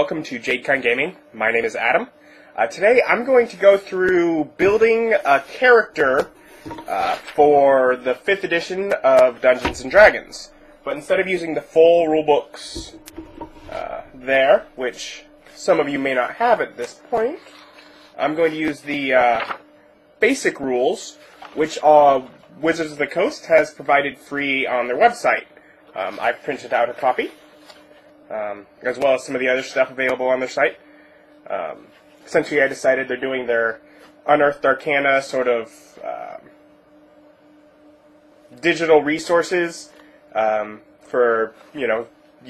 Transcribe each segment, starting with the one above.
welcome to Jadekine Gaming. My name is Adam. Today I'm going to go through building a character for the 5th edition of Dungeons & Dragons. But instead of using the full rulebooks there, which some of you may not have at this point, I'm going to use the basic rules, which Wizards of the Coast has provided free on their website. I've printed out a copy, as well as some of the other stuff available on their site. Essentially, I decided they're doing their Unearthed Arcana sort of digital resources for you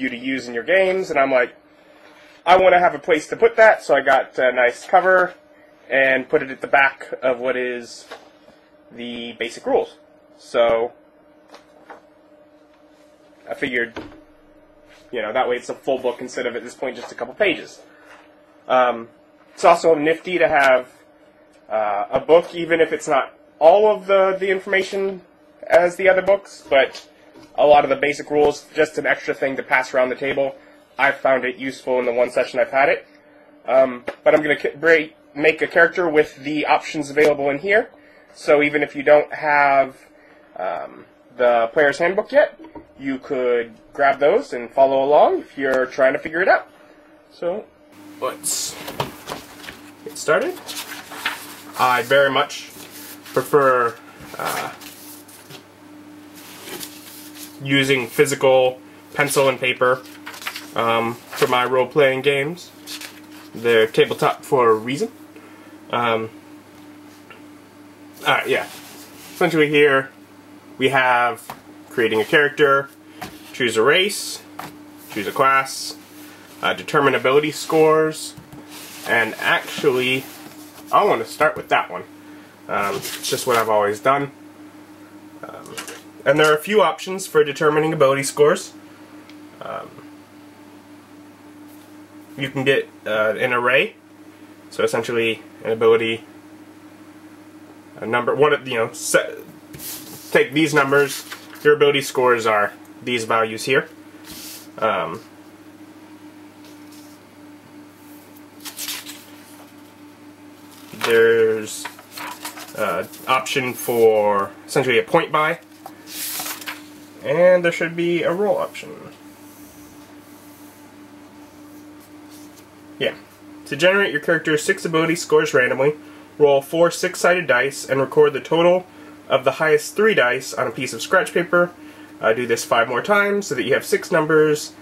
to use in your games, and I'm like, I want to have a place to put that, so I got a nice cover and put it at the back of what is the basic rules. So I figured, that way it's a full book instead of at this point just a couple pages. It's also nifty to have a book, even if it's not all of the information as the other books, but a lot of the basic rules, just an extra thing to pass around the table. I've found it useful in the one session I've had it. But I'm going to make a character with the options available in here. So even if you don't have the player's handbook yet, you could grab those and follow along if you're trying to figure it out. So let's get started. I very much prefer using physical pencil and paper for my role-playing games. They're tabletop for a reason. Essentially here we have creating a character, choose a race, choose a class, determine ability scores, and actually I want to start with that one. It's just what I've always done. And there are a few options for determining ability scores. You can get an array, so essentially an ability, a number, take these numbers, your ability scores are these values here. There's option for essentially a point buy, and there should be a roll option. Yeah. To generate your character's 6 ability scores randomly, roll 4 6-sided dice and record the total of the highest 3 dice on a piece of scratch paper. Do this 5 more times so that you have 6 numbers.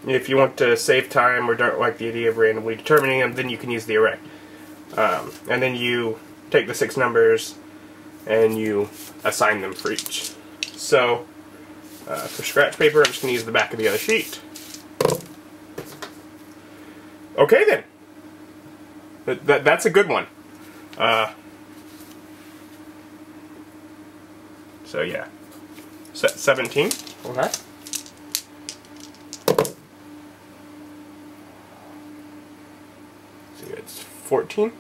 If you want to save time or don't like the idea of randomly determining them, then you can use the array. And then you take the 6 numbers and you assign them for each. So, for scratch paper, I'm just going to use the back of the other sheet. Okay then. That's a good one. So yeah. 17 on that. So it's 14.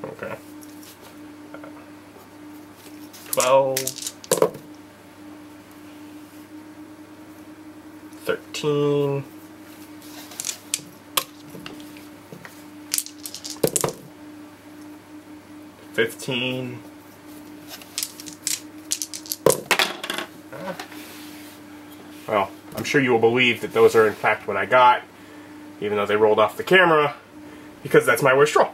Okay. 12. 13, 15, well, I'm sure you will believe that those are in fact what I got, even though they rolled off the camera, because that's my worst roll.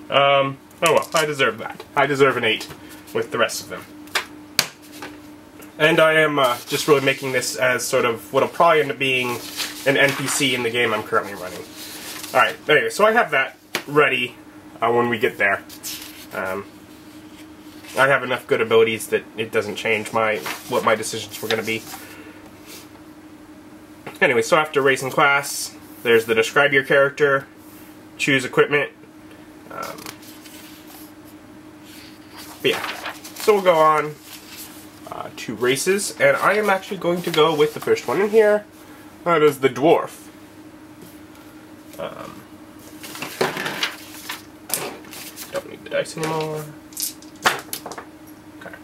Oh well, I deserve that. I deserve an 8 with the rest of them. And I am just really making this as sort of what'll probably end up being an NPC in the game I'm currently running. Alright, anyway, so I have that ready when we get there. I have enough good abilities that it doesn't change what my decisions were going to be. Anyway, so after race and class, there's the describe your character, choose equipment. But yeah, so we'll go on 2 races, and I am actually going to go with the first one in here. That is the dwarf. dice anymore. Okay.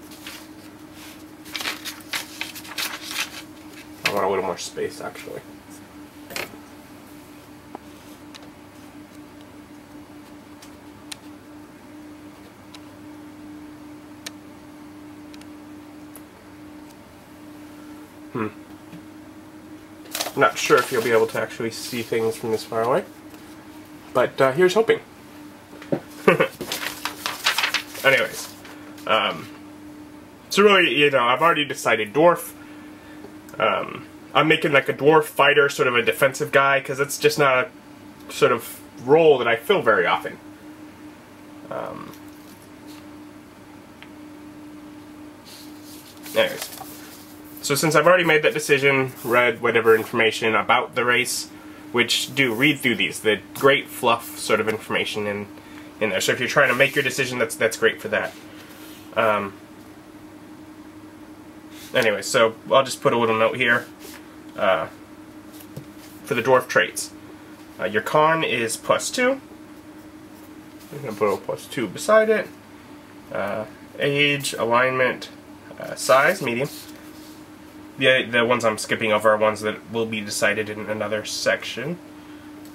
I want a little more space, actually. Not sure if you'll be able to actually see things from this far away, but here's hoping. Anyways, so really, you know, I've already decided dwarf. I'm making like a dwarf fighter, sort of a defensive guy, because it's just not a sort of role that I fill very often. Anyways. So since I've already made that decision, read whatever information about the race, which do read through these, the great fluff sort of information in there. So if you're trying to make your decision, that's great for that. Anyway, so I'll just put a little note here for the dwarf traits. Your con is +2. I'm going to put a +2 beside it. Age, alignment, size, medium. The ones I'm skipping over are ones that will be decided in another section.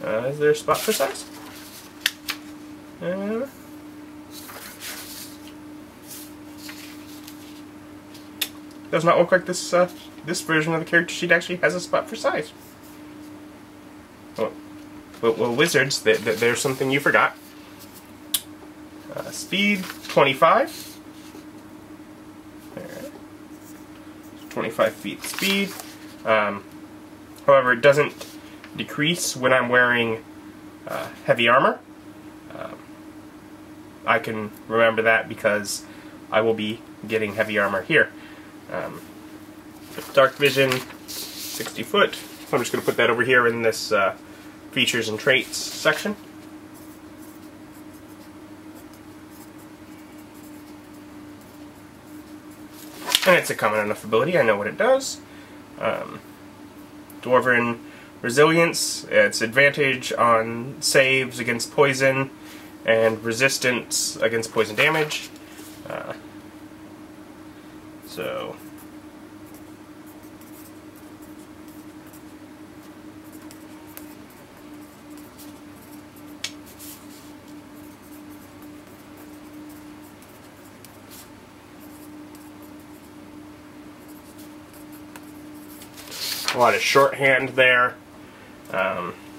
Is there a spot for size? Does not look like this this version of the character sheet actually has a spot for size. Well, wizards, there's something you forgot. Speed 25. 25 feet speed. However, it doesn't decrease when I'm wearing heavy armor. I can remember that because I will be getting heavy armor here. Dark vision, 60 foot. I'm just going to put that over here in this features and traits section. And it's a common enough ability, I know what it does. Dwarven resilience, it's advantage on saves against poison, and resistance against poison damage. So... a lot of shorthand there,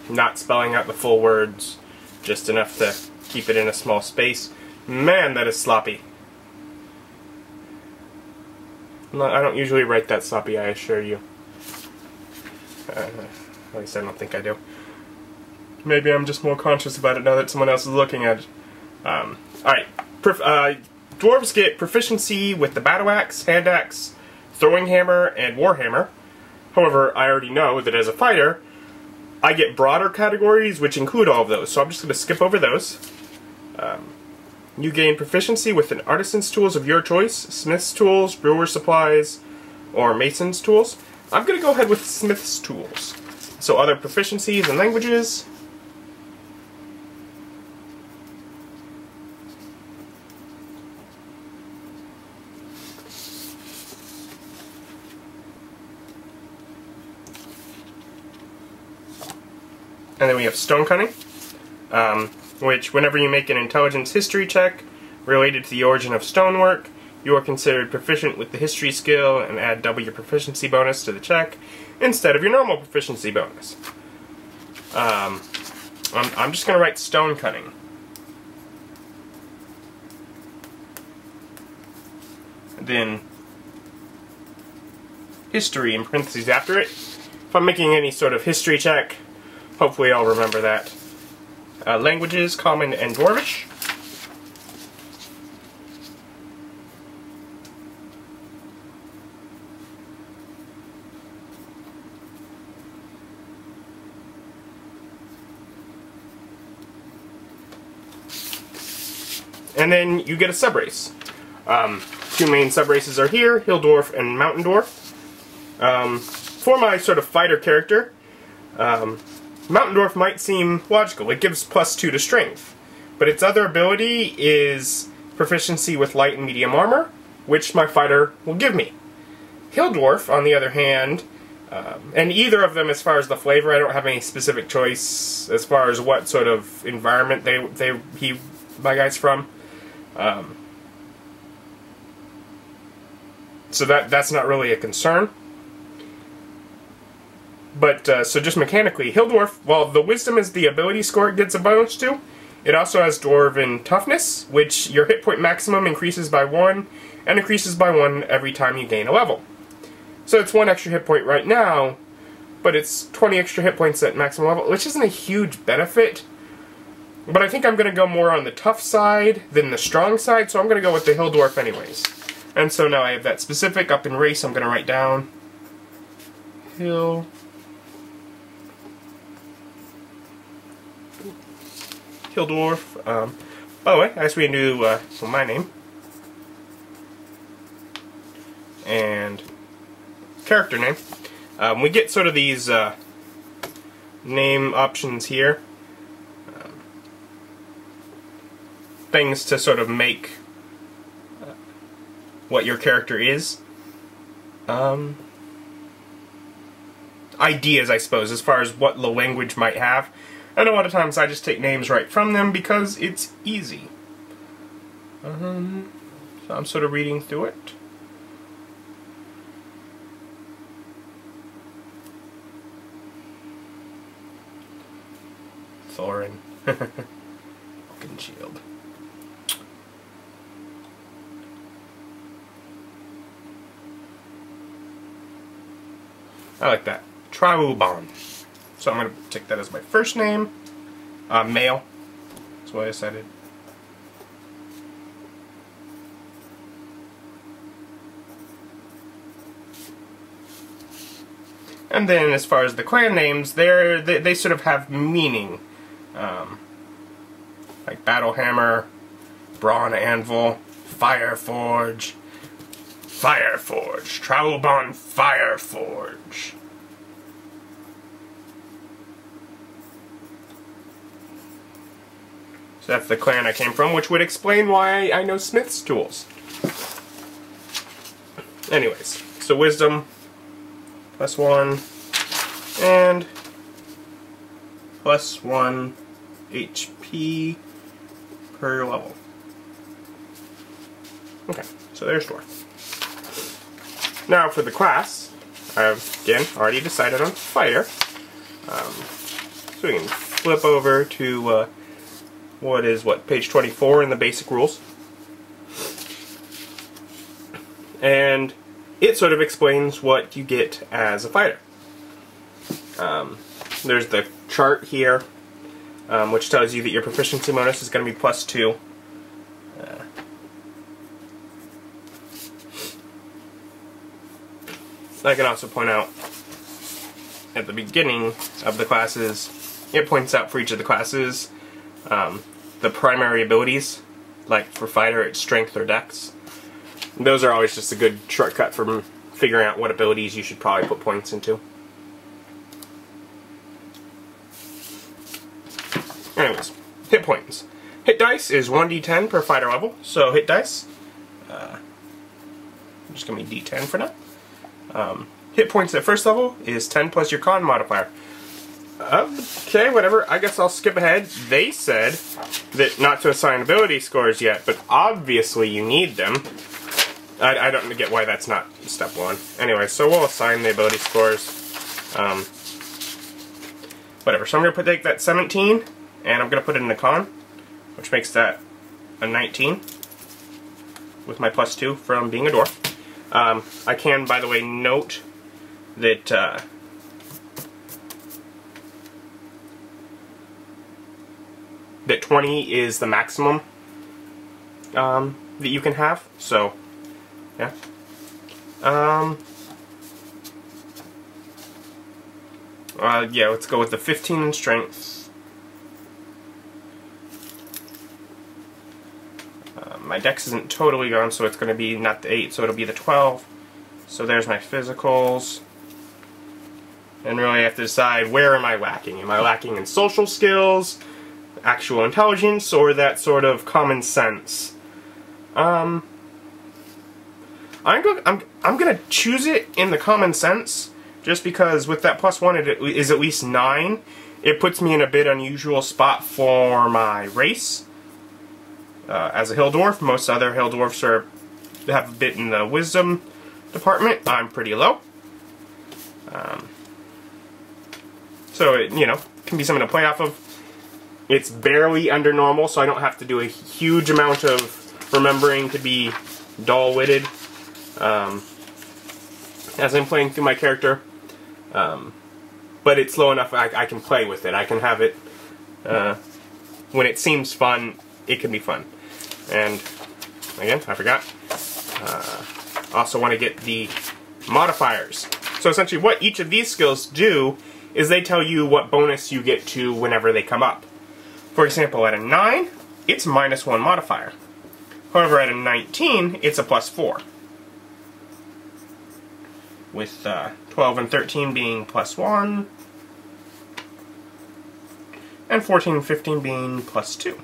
not spelling out the full words, just enough to keep it in a small space. Man, that is sloppy. I don't usually write that sloppy, I assure you. At least I don't think I do. Maybe I'm just more conscious about it now that someone else is looking at it. Alright, dwarves get proficiency with the battle axe, hand axe, throwing hammer, and warhammer. However, I already know that as a fighter, I get broader categories which include all of those, so I'm just going to skip over those. You gain proficiency with an artisan's tools of your choice, smith's tools, brewer's supplies, or mason's tools. I'm going to go ahead with smith's tools. So other proficiencies and languages. And then we have stone cutting, which whenever you make an intelligence history check related to the origin of stonework, you are considered proficient with the history skill and add double your proficiency bonus to the check instead of your normal proficiency bonus. I'm just going to write stone cutting. And then history in parentheses after it. If I'm making any sort of history check, hopefully I'll remember that. Languages, Common and Dwarvish. And then you get a subrace. Two main subraces are here, Hill Dwarf and Mountain Dwarf. For my sort of fighter character, Mountain Dwarf might seem logical. It gives +2 to strength, But its other ability is proficiency with light and medium armor, which my fighter will give me. Hill Dwarf, on the other hand, and either of them, as far as the flavor, I don't have any specific choice as far as what sort of environment my guy's from. So that's not really a concern. But, so just mechanically, Hill Dwarf, well, the Wisdom is the ability score it gets a bonus to. It also has Dwarven Toughness, which your hit point maximum increases by 1, and increases by 1 every time you gain a level. So it's 1 extra hit point right now, but it's 20 extra hit points at maximum level, which isn't a huge benefit. But I think I'm going to go more on the tough side than the strong side, so I'm going to go with the Hill Dwarf anyways. And so now I have that specific. Up in race, I'm going to write down Hill Dwarf. By the way, I guess we can do my name. And character name. We get sort of these name options here. Things to sort of make what your character is. Ideas, I suppose, as far as what the language might have. And a lot of times I just take names right from them because it's easy. So I'm sort of reading through it. Thorin. Fucking shield. I like that. Traubon. So I'm going to take that as my first name. Male. That's what I decided. And then as far as the clan names, they sort of have meaning. Like Battlehammer, Brawn Anvil, Fireforge, Traubon Fireforge. So that's the clan I came from, which would explain why I know Smith's tools. Anyways, so Wisdom, +1, and +1 HP per level. Okay, so there's Dwarf. Now for the class, I've, again, already decided on Fighter. So we can flip over to page 24 in the basic rules. And it sort of explains what you get as a fighter. There's the chart here, which tells you that your proficiency bonus is going to be +2. I can also point out at the beginning of the classes, it points out for each of the classes the primary abilities. Like for fighter, it's strength or dex. Those are always just a good shortcut for figuring out what abilities you should probably put points into. Anyways, hit points. Hit dice is 1d10 per fighter level, so hit dice. I'm just going to be d10 for now. Hit points at first level is 10 plus your con modifier. Okay, whatever. I guess I'll skip ahead. They said that not to assign ability scores yet, but obviously you need them. I don't get why that's not step 1. Anyway, so we'll assign the ability scores. Whatever. So I'm going to take that 17, and I'm going to put it in the con, which makes that a 19, with my +2 from being a dwarf. I can, by the way, note that that 20 is the maximum that you can have. So, yeah. Yeah, let's go with the 15 in strength. My dex isn't totally gone, so it's going to be not the 8, so it'll be the 12. So there's my physicals. And really I have to decide, where am I lacking? Am I lacking in social skills? actual intelligence or that sort of common sense. I'm gonna choose it in the common sense, just because with that +1 it is at least 9. It puts me in a bit unusual spot for my race. As a Hill Dwarf, most other Hill Dwarfs have a bit in the wisdom department. I'm pretty low. So it, can be something to play off of. It's barely under normal, so I don't have to do a huge amount of remembering to be dull-witted as I'm playing through my character. But it's low enough I can play with it. I can have it, when it seems fun, it can be fun. And, again, I forgot. Also want to get the modifiers. So essentially what each of these skills do is they tell you what bonus you get to whenever they come up. For example, at a 9, it's -1 modifier. However, at a 19, it's a +4. With 12 and 13 being +1, and 14 and 15 being +2.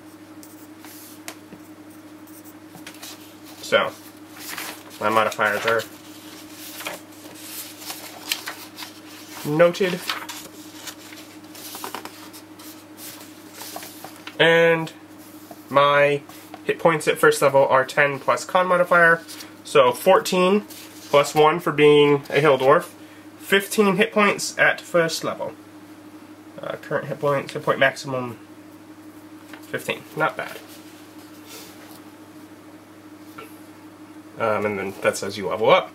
So, my modifiers are noted. And my hit points at first level are 10 plus con modifier, so 14 plus 1 for being a Hill Dwarf, 15 hit points at first level. Current hit point maximum 15, not bad. And then that's as you level up.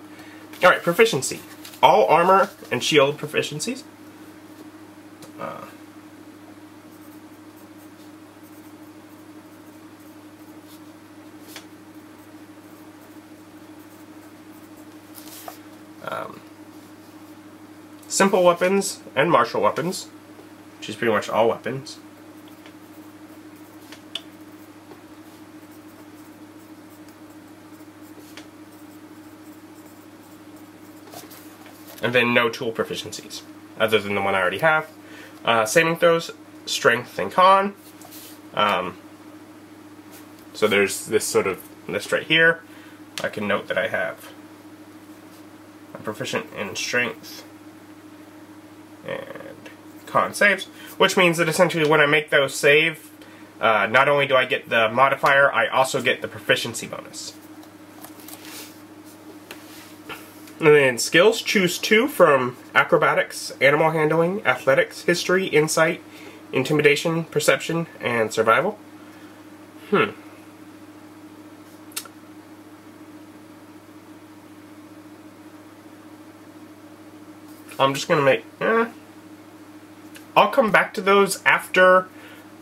Alright, proficiency. All armor and shield proficiencies. Simple weapons and martial weapons, which is pretty much all weapons. And then no tool proficiencies, other than the one I already have. Saving throws, strength and con. So there's this sort of list right here. I can note that I have I'm proficient in strength and con saves, which means that essentially when I make those save, not only do I get the modifier, I also get the proficiency bonus. And then skills, choose 2 from acrobatics, animal handling, athletics, history, insight, intimidation, perception, and survival. I'm just going to make... I'll come back to those after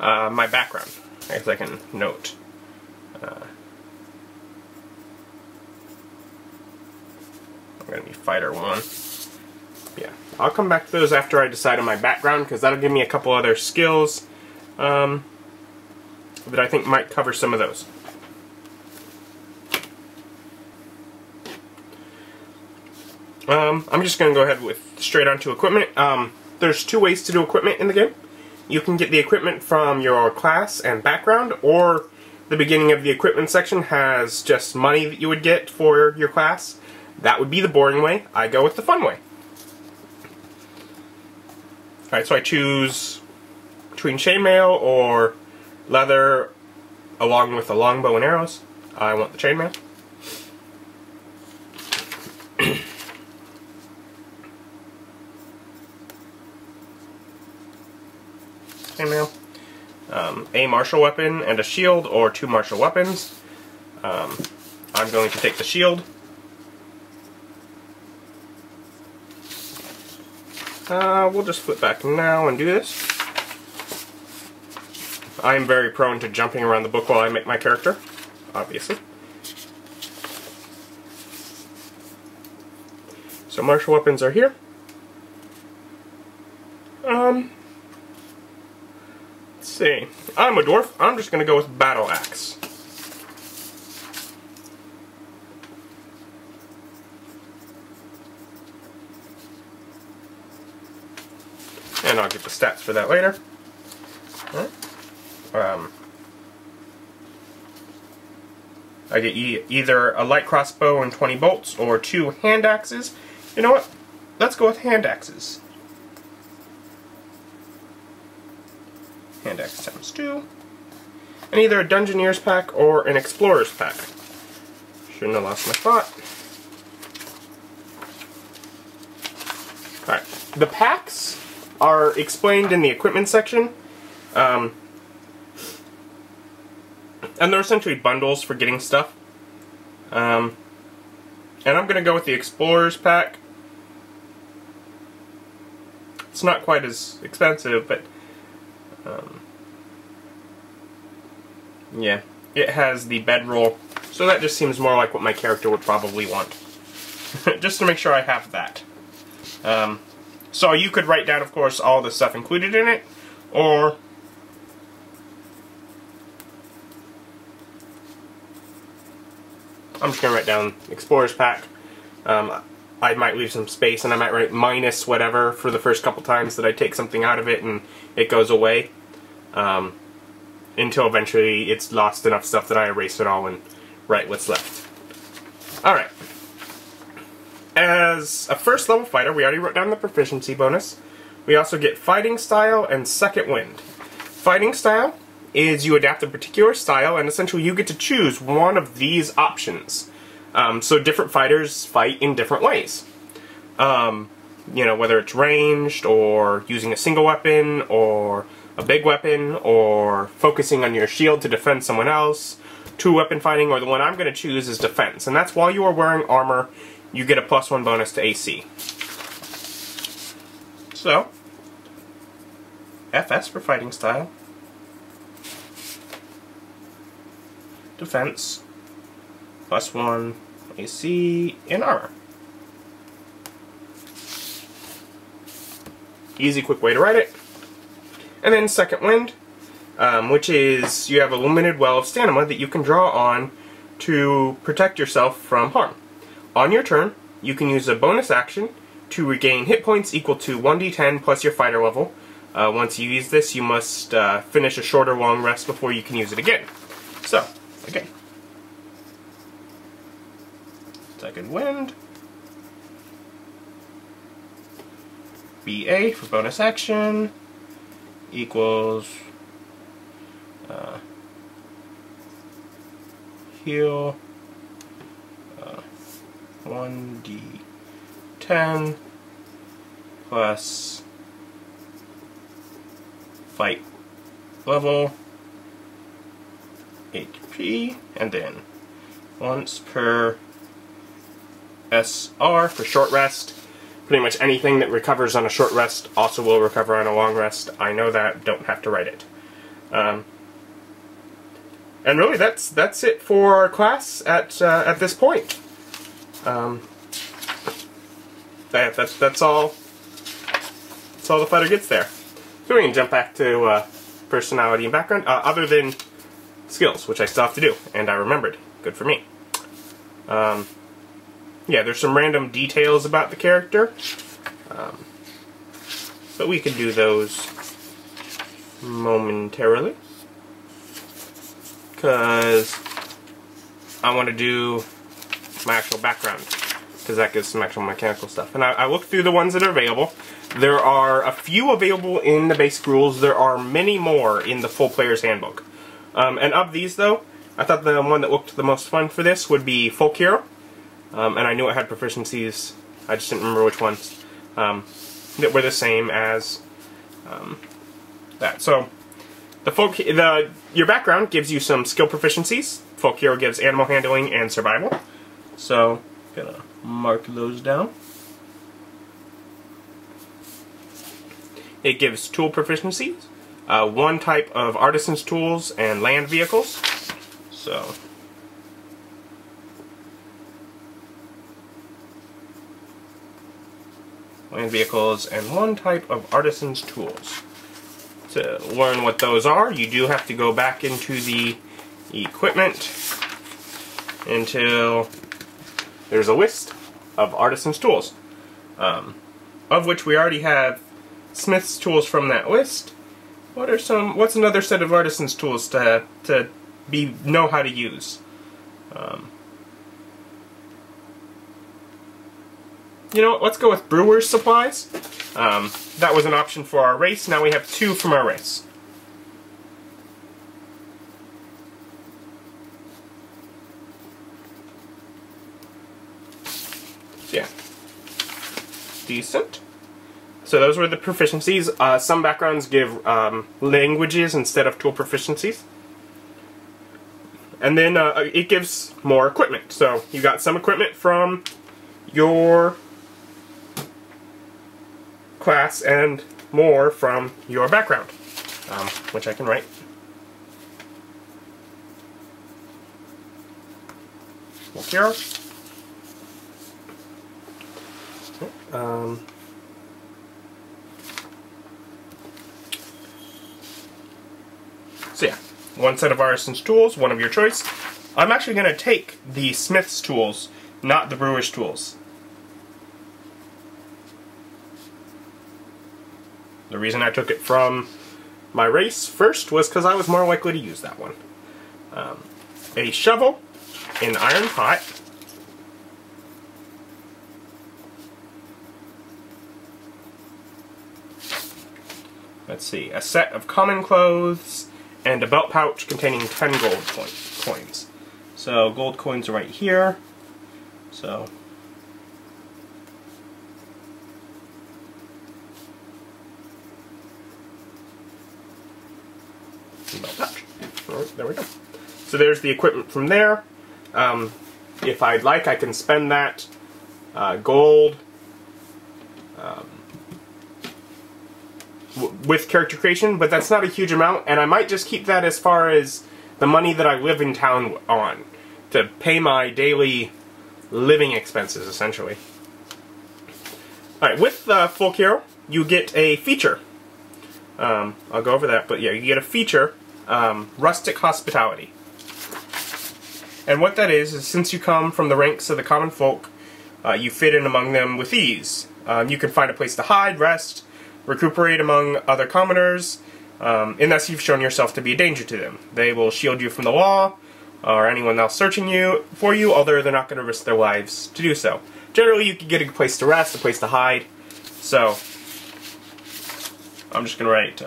my background, as I can note. I'm going to be Fighter 1. Yeah, I'll come back to those after I decide on my background, because that'll give me a couple other skills that I think might cover some of those. I'm just going to go ahead with straight onto equipment. There's 2 ways to do equipment in the game. You can get the equipment from your class and background, or the beginning of the equipment section has just money that you would get for your class. That would be the boring way. I go with the fun way. Alright, so I choose between chainmail or leather along with a longbow and arrows. I want the chainmail. Chainmail. A martial weapon and a shield, or 2 martial weapons. I'm going to take the shield. We'll just flip back now and do this. I'm very prone to jumping around the book while I make my character, obviously. So martial weapons are here. Let's see. I'm a dwarf. I'm just going to go with battle axe. And I'll get the stats for that later. Alright. I get either a light crossbow and 20 bolts, or 2 hand axes. You know what? Let's go with hand axes. Hand axe times 2. And either a Dungeoneer's pack or an Explorer's pack. Shouldn't have lost my spot. Alright. The packs are explained in the equipment section. And they're essentially bundles for getting stuff. And I'm going to go with the Explorer's pack. It's not quite as expensive, but yeah, it has the bedroll, so that just seems more like what my character would probably want. Just to make sure I have that. So you could write down, of course, all the stuff included in it, or I'm just going to write down Explorer's Pack. I might leave some space, and I might write minus whatever for the first couple times that I take something out of it and it goes away. Until eventually it's lost enough stuff that I erase it all and write what's left. Alright. As a first level fighter, we already wrote down the proficiency bonus. We also get Fighting Style and Second Wind. Fighting Style is you adapt a particular style, and essentially you get to choose one of these options. So different fighters fight in different ways. You know, whether it's ranged, or using a single weapon, or a big weapon, or focusing on your shield to defend someone else, two-weapon fighting, or the one I'm going to choose is defense. And that's while you are wearing armor, you get a +1 bonus to AC. So, FS for fighting style. Defense, +1 AC in armor. Easy, quick way to write it. And then Second Wind, which is you have a limited well of stamina that you can draw on to protect yourself from harm. On your turn, you can use a bonus action to regain hit points equal to 1d10 plus your fighter level. Once you use this, you must finish a short or long rest before you can use it again. So, again. Second Wind. BA for bonus action equals heal 1d10 plus fight level HP, and then once per SR for short rest. Pretty much anything that recovers on a short rest also will recover on a long rest. I know that, don't have to write it. And really, that's it for our class at this point. That's all. That's all the fighter gets there. So we can jump back to personality and background, other than skills, which I still have to do, and I remembered. Good for me. Yeah, there's some random details about the character, but we can do those momentarily, because I want to do my actual background, because that gives some actual mechanical stuff. And I looked through the ones that are available. There are a few available in the basic rules. There are many more in the full player's handbook. And of these, though, I thought the one that looked the most fun for this would be Folk Hero. And I knew it had proficiencies, I just didn't remember which ones, that were the same as that. So, your background gives you some skill proficiencies. Folk Hero gives animal handling and survival. So, gonna mark those down. It gives tool proficiencies, one type of artisan's tools and land vehicles. So, land vehicles, and one type of artisan's tools. To learn what those are, you do have to go back into the equipment until there's a list of artisan's tools, of which we already have smith's tools from that list, What's another set of artisan's tools to know how to use? You know what, let's go with brewer's supplies. That was an option for our race. Now we have 2 from our race. So yeah, decent. So those were the proficiencies. Some backgrounds give languages instead of tool proficiencies. And then it gives more equipment. So you got some equipment from your class and more from your background, which I can write. Here. So yeah, 1 set of artisan's tools, 1 of your choice. I'm actually going to take the smith's tools, not the brewer's tools. The reason I took it from my race first was because I was more likely to use that one. A shovel, an iron pot, let's see, a set of common clothes, and a belt pouch containing 10 gold coins. So gold coins are right here. So belt pouch. Alright, there we go. So there's the equipment from there. If I'd like, I can spend that gold with character creation, but that's not a huge amount, and I might just keep that as far as the money that I live in town on, to pay my daily living expenses, essentially. Alright, with Folk Hero, you get a feature. I'll go over that, but yeah, you get a feature, Rustic Hospitality. And what that is since you come from the ranks of the common folk, you fit in among them with ease. You can find a place to hide, rest, recuperate among other commoners, unless you've shown yourself to be a danger to them. They will shield you from the law, or anyone else searching for you, although they're not going to risk their lives to do so. Generally, you can get a place to rest, a place to hide, so I'm just going to write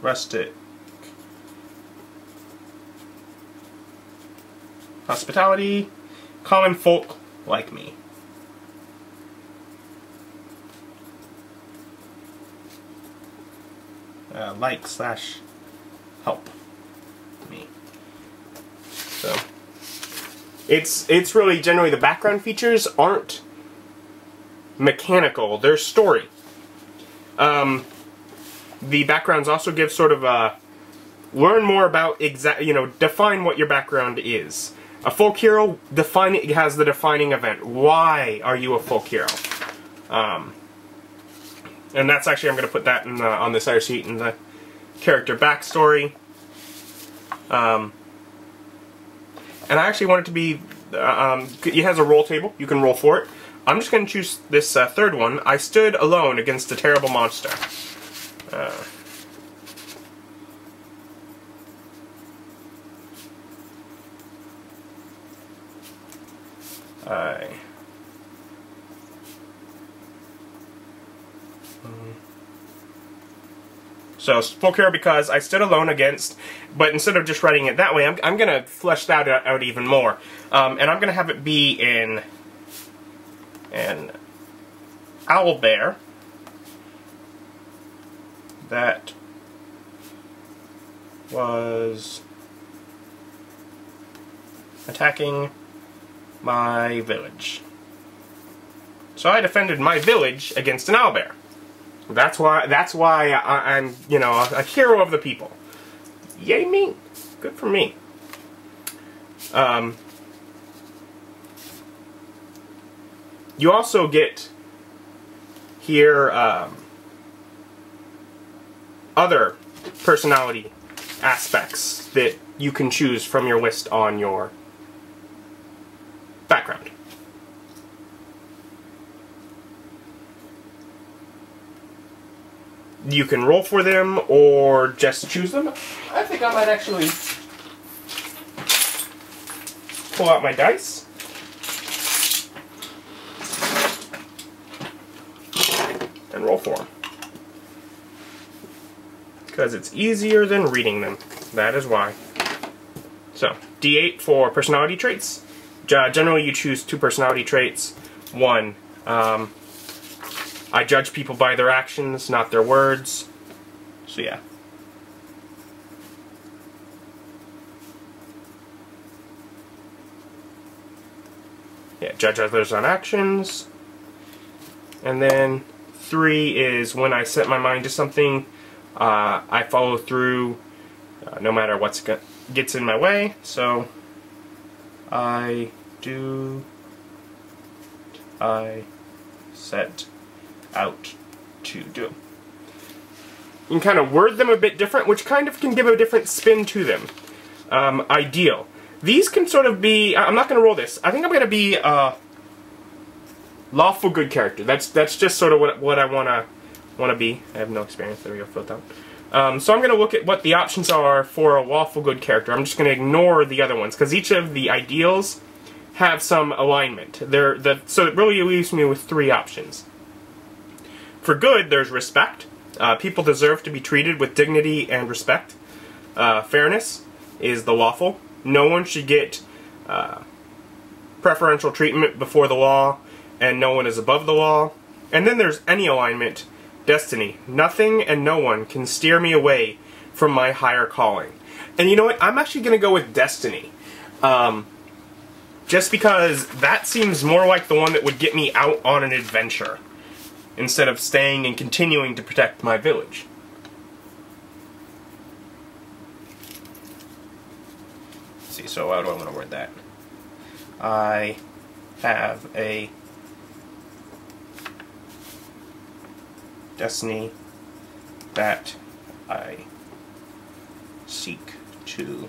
rustic hospitality, common folk like me. /help me. So it's really generally the background features aren't mechanical, they're story. The backgrounds also give sort of a learn more about define what your background is. A folk hero has the defining event. Why are you a folk hero? And that's actually, I'm going to put that in on this other sheet in the character backstory. And I actually want it to be, it has a roll table, you can roll for it. I'm just going to choose this third one. I stood alone against a terrible monster. So, folk hero because I stood alone against, but instead of just writing it that way, I'm going to flesh that out even more. And I'm going to have it be in an owl bear that was attacking my village. So I defended my village against an owlbear. That's why I'm, a hero of the people. Yay me! Good for me. You also get here other personality aspects that you can choose from your list on your background. You can roll for them or just choose them. I think I might actually pull out my dice. And roll for them. Because it's easier than reading them. That is why. So, D8 for personality traits. Generally you choose 2 personality traits. 1, I judge people by their actions, not their words. So yeah. Yeah, judge others on actions. And then 3 is when I set my mind to something, I follow through no matter what gets in my way. So I set out to do. You can kind of word them a bit different, which kind of can give a different spin to them. Ideal. These can sort of be, I'm not going to roll this. I think I'm going to be a lawful good character. That's just sort of what I want to be. I have no experience. There we go, filled out. So I'm going to look at what the options are for a lawful good character. I'm just going to ignore the other ones, because each of the ideals have some alignment. So it really leaves me with 3 options. For good, there's respect. People deserve to be treated with dignity and respect. Fairness is the lawful. No one should get preferential treatment before the law, and no one is above the law. And then there's any alignment. Destiny. Nothing and no one can steer me away from my higher calling. And you know what? I'm actually going to go with destiny. Just because that seems more like the one that would get me out on an adventure, instead of staying and continuing to protect my village. Let's see, so how do I want to word that? I have a destiny that I seek to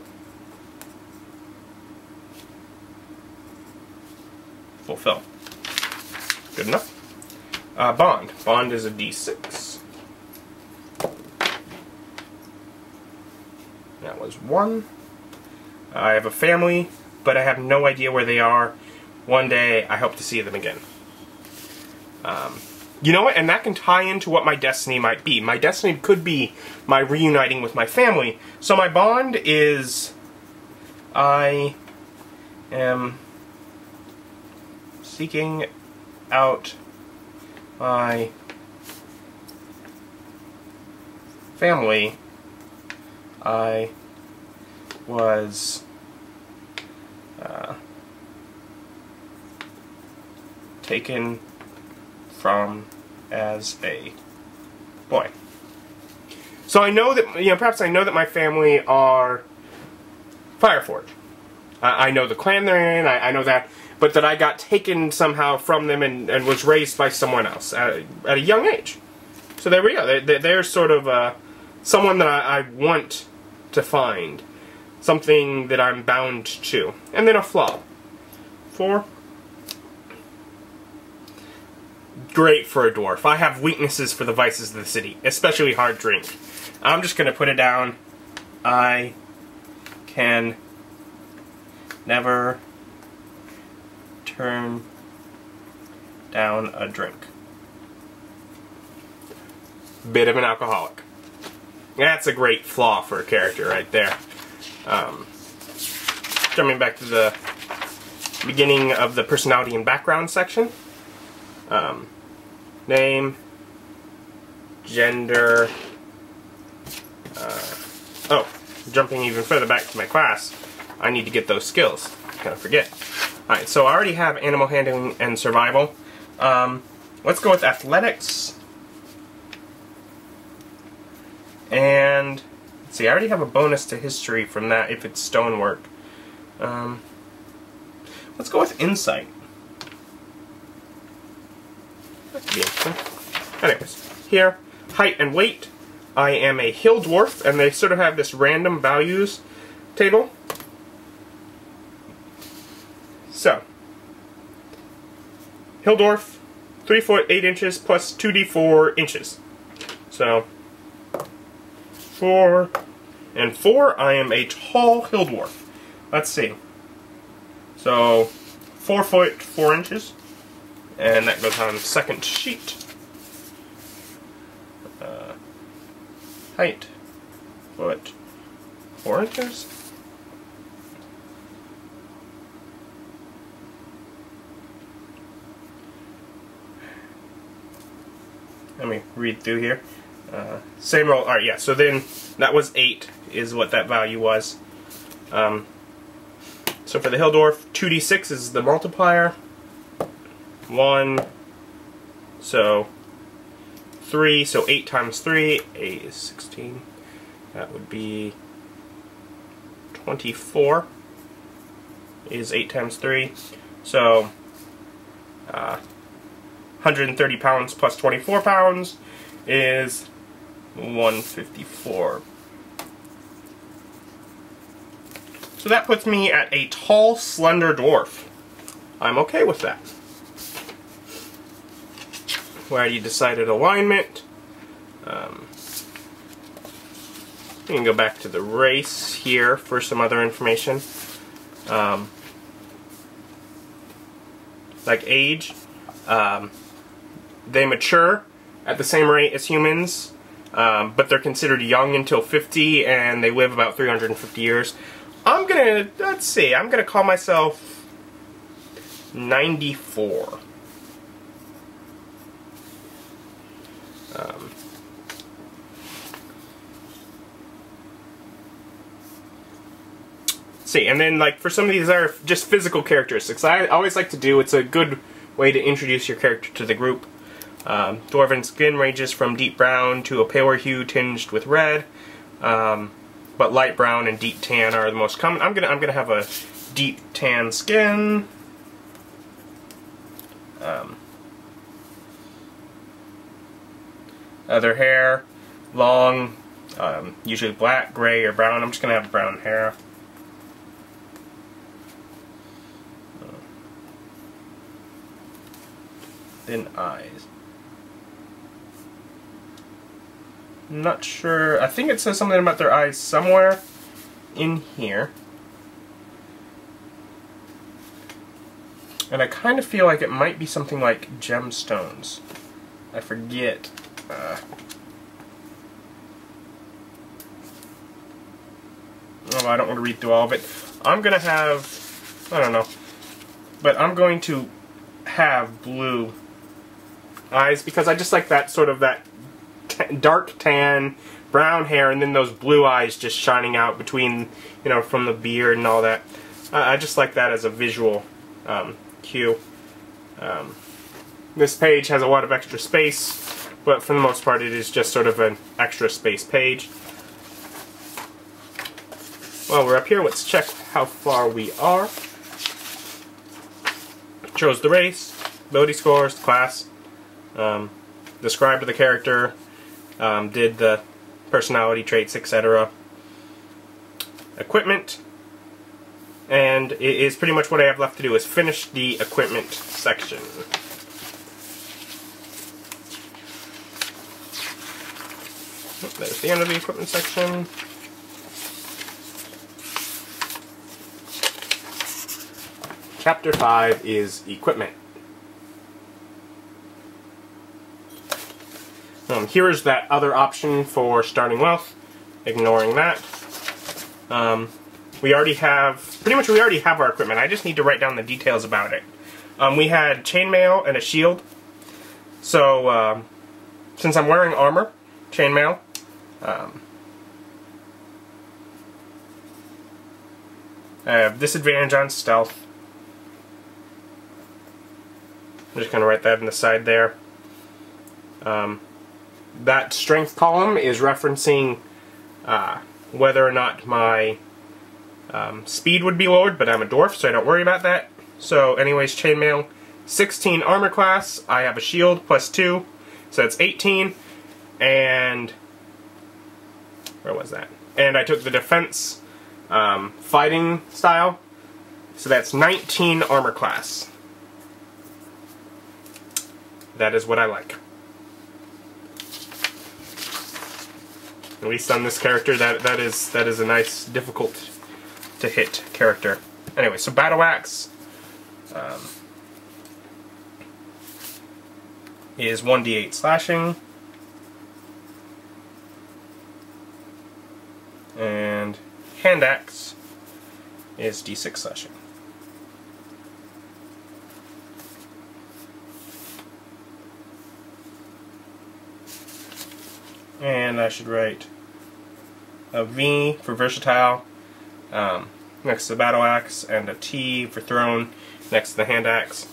fulfill. Good enough? Bond. Bond is a D6. That was 1. I have a family, but I have no idea where they are. One day, I hope to see them again. You know what? And that can tie into what my destiny might be. My destiny could be my reuniting with my family. So my bond is I am seeking out my family. I was taken from as a boy. So I know that, perhaps I know that my family are Fireforge. I know the clan they're in, I know that, but that I got taken somehow from them and was raised by someone else at a young age. So there we go. They're sort of someone that I want to find. Something that I'm bound to. And then a flaw. 4. Great for a dwarf. I have weaknesses for the vices of the city, especially hard drink. I'm just going to put it down. I can never turn down a drink. Bit of an alcoholic. That's a great flaw for a character right there. Jumping back to the beginning of the personality and background section. Name, gender, oh, jumping even further back to my class, I need to get those skills. Kind of forget. Alright, so I already have animal handling and survival. Let's go with athletics. And, let's see, I already have a bonus to history from that if it's stonework. Let's go with insight. That could be interesting. Anyways, here, height and weight. I am a Hill Dwarf, and they sort of have this random values table. So, Hill Dwarf, 3 foot 8 inches plus 2d4 inches. So, 4. And 4, I am a tall Hill Dwarf. Let's see. So, 4 foot 4 inches. And that goes on the second sheet. Height, foot, 4 inches. Let me read through here. Same roll. Alright, yeah, so then that was 8 is what that value was. So for the Hill Dwarf, 2d6 is the multiplier. 1, so 3, so 8 times 3, 8 is 16. That would be 24 is 8 times 3. So 130 pounds plus 24 pounds is 154. So that puts me at a tall, slender dwarf. I'm okay with that. We already decided alignment. We can go back to the race here for some other information. Like age, they mature at the same rate as humans, but they're considered young until 50, and they live about 350 years. I'm gonna call myself 94. See, and then like for some of these are just physical characteristics. I always like to do. It's a good way to introduce your character to the group. Dwarven skin ranges from deep brown to a paler hue tinged with red, but light brown and deep tan are the most common. I'm gonna have a deep tan skin. Other hair, long, usually black, gray, or brown. I'm just gonna have brown hair. Thin eyes. Not sure. I think it says something about their eyes somewhere in here. And I kind of feel like it might be something like gemstones. I forget. Oh, I don't want to read through all of it. I'm going to have, I don't know, but I'm going to have blue eyes because I just like that sort of that dark tan, brown hair, and then those blue eyes just shining out between, you know, from the beard and all that. I just like that as a visual cue. This page has a lot of extra space, but for the most part it is just sort of an extra space page. Well, we're up here. Let's check how far we are. Chose the race, ability scores, class, described the character, did the personality traits, etc. Equipment, and it is pretty much what I have left to do is finish the equipment section. There's the end of the equipment section. Chapter 5 is equipment. Here is that other option for starting wealth. Ignoring that. We already have, we already have our equipment. I just need to write down the details about it. We had chainmail and a shield. So, since I'm wearing armor, chainmail, I have disadvantage on stealth. I'm just going to write that in the side there. That strength column is referencing whether or not my speed would be lowered, but I'm a dwarf, so I don't worry about that. So anyways, chainmail, 16 armor class. I have a shield plus 2, so that's 18. And where was that? And I took the defense fighting style, so that's 19 armor class. That is what I like. At least on this character, that is a nice, difficult to hit character. Anyway, so Battle Axe is 1d8 slashing, and Hand Axe is d6 slashing. And I should write a V for versatile next to the Battle Axe, and a T for thrown next to the Hand Axe.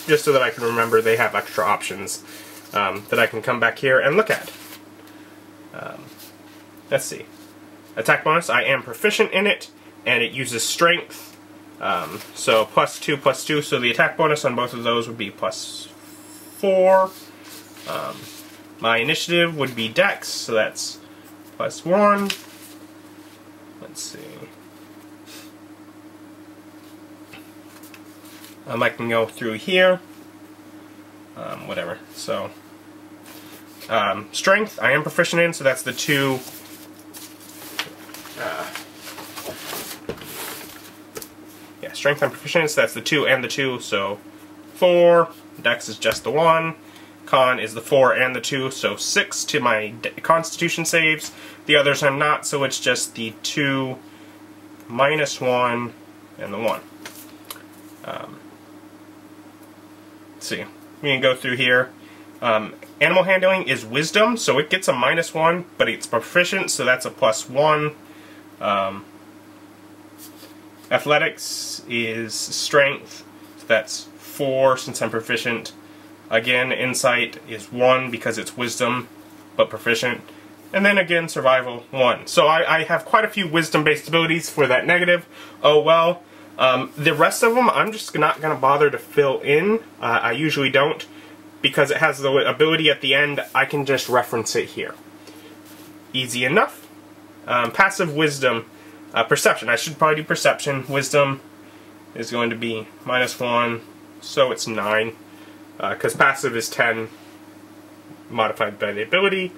Just so that I can remember they have extra options that I can come back here and look at. Let's see. Attack bonus, I am proficient in it, and it uses strength. So +2/+2, so the attack bonus on both of those would be +4. My initiative would be Dex, so that's +1. Let's see. I can go through here. Whatever. So, strength, I am proficient in, so that's the 2. Yeah, strength I'm proficient in, so that's the 2 and the 2, so 4. Dex is just the 1. Con is the 4 and the 2, so 6 to my Constitution saves. The others are not, so it's just the 2, -1, and the 1. Let's see. We can go through here. Animal handling is wisdom, so it gets a -1, but it's proficient, so that's a +1. Athletics is strength, so that's 4 since I'm proficient. Again, insight is 1 because it's wisdom, but proficient. And then again, survival, 1. So I have quite a few wisdom-based abilities for that negative. Oh well. The rest of them, I'm just not going to bother to fill in. I usually don't, because it has the ability at the end. I can just reference it here. Easy enough. Passive wisdom. Perception. I should probably do perception. Wisdom is going to be -1, so it's 9. Because passive is 10, modified by the ability.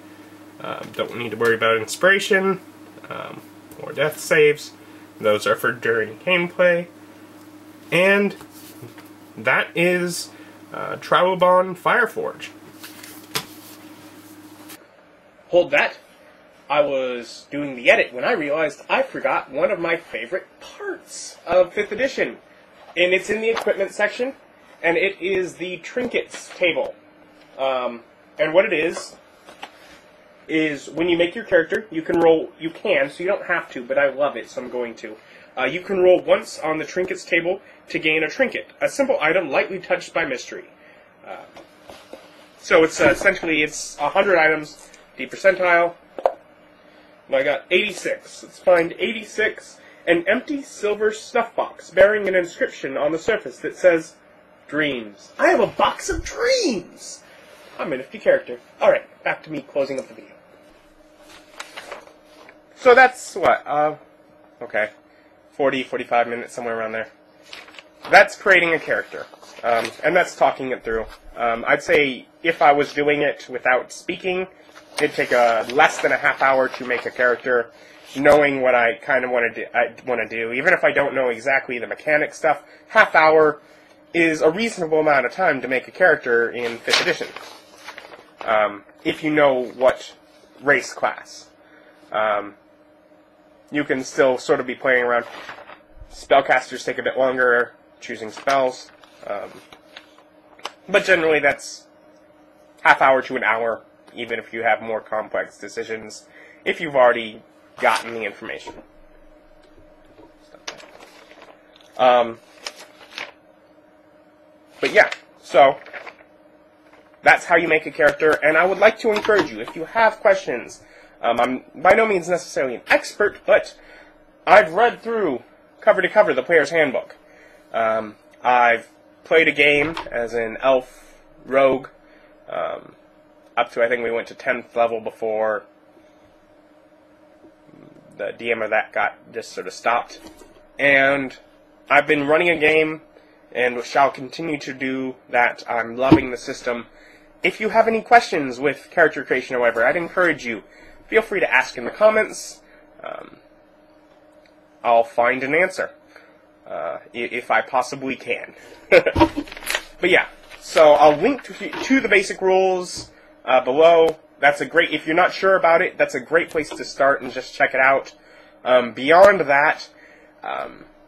Don't need to worry about inspiration or death saves. Those are for during gameplay. And that is Tribal Fireforge. Hold that. I was doing the edit when I realized I forgot one of my favorite parts of 5th edition. And it's in the equipment section. And it is the trinkets table. And what it is when you make your character, you can roll, so you don't have to, but I love it, so I'm going to. You can roll once on the trinkets table to gain a trinket, a simple item lightly touched by mystery. So it's essentially, it's 100 items, D percentile. I got 86. Let's find 86, an empty silver snuff box bearing an inscription on the surface that says, Dreams. I have a box of dreams! I'm a nifty character. Alright, back to me closing up the video. So that's what, okay, 40, 45 minutes, somewhere around there. That's creating a character, and that's talking it through. I'd say if I was doing it without speaking, it'd take less than a half hour to make a character, knowing what I kind of want to do. Even if I don't know exactly the mechanic stuff, half hour is a reasonable amount of time to make a character in 5th edition. If you know what race class. You can still sort of be playing around. Spellcasters take a bit longer choosing spells. But generally that's half hour to an hour, even if you have more complex decisions, if you've already gotten the information. But yeah, so that's how you make a character, and I would like to encourage you, if you have questions, I'm by no means necessarily an expert, but I've read through, cover to cover, the Player's Handbook. I've played a game as an elf rogue, up to, I think we went to 10th level before the DM of that got just sort of stopped. And I've been running a game, and shall continue to do that. I'm loving the system, if you have any questions with character creation, however, I'd encourage you, feel free to ask in the comments. I'll find an answer, if I possibly can. But yeah, so I'll link to the basic rules below. That's a great, if you're not sure about it, that's a great place to start and just check it out. Beyond that,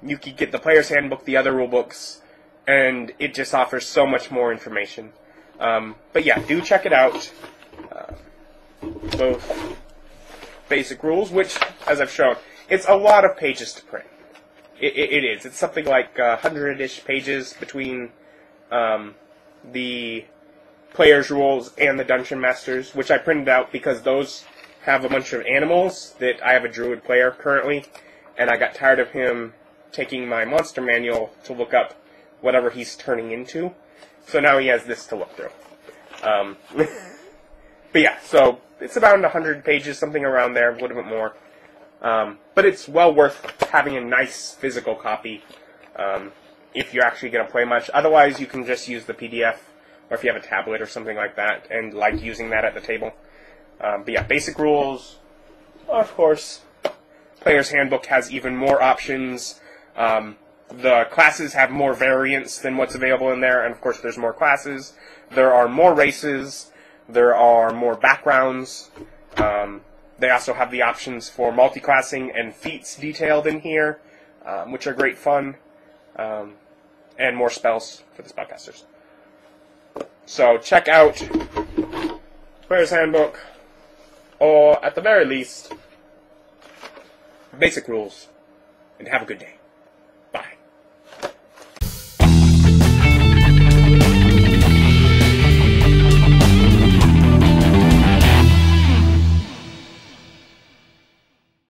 you can get the Player's Handbook, the other rule books, and it just offers so much more information. But yeah, do check it out. Both basic rules, which, as I've shown, it's a lot of pages to print. It is. It's something like 100-ish pages between the player's rules and the Dungeon Master's, which I printed out because those have a bunch of animals that I have a druid player currently, and I got tired of him taking my monster manual to look up whatever he's turning into. So now he has this to look through. But yeah, so it's about 100 pages, something around there, a little bit more. But it's well worth having a nice physical copy if you're actually going to play much. Otherwise, you can just use the PDF, or if you have a tablet or something like that, and like using that at the table. But yeah, basic rules, of course. Player's Handbook has even more options. The classes have more variants than what's available in there, and of course there's more classes. There are more races. There are more backgrounds. They also have the options for multi-classing and feats detailed in here, which are great fun, and more spells for the spellcasters. So check out Player's Handbook, or at the very least, basic rules, and have a good day.